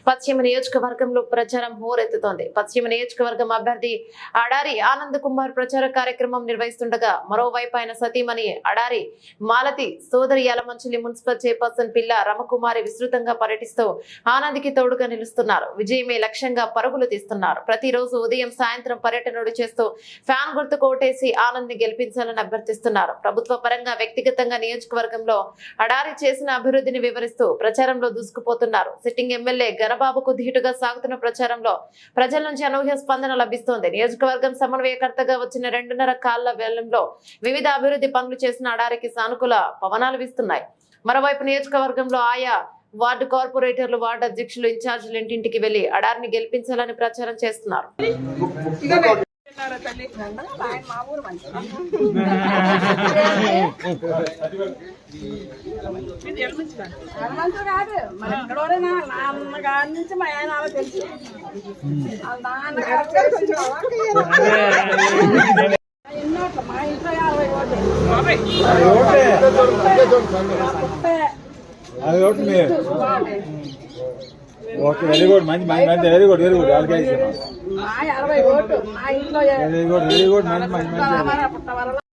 పశ్చిమ నియోజకవర్గంలో ప్రచారం హోరెత్తుతోంది. పశ్చిమ నియోజకవర్గం అభ్యర్థి అడారి ఆనంద్ కుమార్ ప్రచార కార్యక్రమం నిర్వహిస్తుండగా మరోవైపు ఆయన సతీమణి అడారి మాలతి సోదరి యలమంచిలి మున్సిపల్ చైర్పర్సన్ పిల్ల రమకుమారి విస్తృతంగా పర్యటిస్తూ ఆనంద్కి తోడుగా నిలుస్తున్నారు. విజయమే లక్ష్యంగా పరుగులు తీస్తున్నారు. ప్రతిరోజు ఉదయం సాయంత్రం పర్యటనలు చేస్తూ ఫ్యాన్ గుర్తు కోటేసి ఆనంద్ ని గెలిపించాలని అభ్యర్థిస్తున్నారు. ప్రభుత్వ పరంగా వ్యక్తిగతంగా నియోజకవర్గంలో అడారి చేసిన అభివృద్ధిని వివరిస్తూ ప్రచారంలో దూసుకుపోతున్నారు. సిట్టింగ్ ఎమ్మెల్యే గణబాబుకు ధీటుగా సాగుతున్న ప్రచారంలో ప్రజల నుంచి అనూహ్య స్పందన లభిస్తోంది. నియోజకవర్గం సమన్వయకర్తగా వచ్చిన 2.5 కాళ్ల వేలంలో వివిధ అభివృద్ధి పనులు చేసిన అడారికి సానుకూల పవనాలు వీస్తున్నాయి. మరోవైపు నియోజకవర్గంలో ఆయా వార్డు కార్పొరేటర్లు, వార్డు అధ్యక్షులు, ఇన్ఛార్జీలు ఇంటింటికి వెళ్లి అడారిని గెలిపించాలని ప్రచారం చేస్తున్నారు. ఓకే, వెరీ గుడ్, మంచి మంచి, very good, very good, very good, very good, మంచి మంచి మంచి.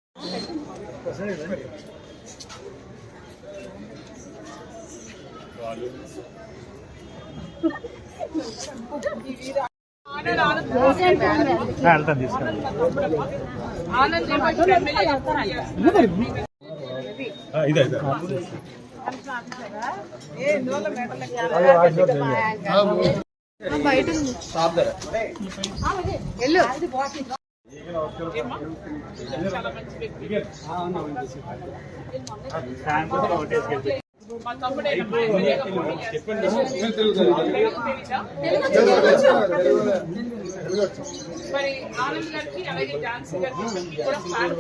మరి ఆనంద్ గారికి అలాగే ఝాన్సీ గారికి కూడా ప్లాన్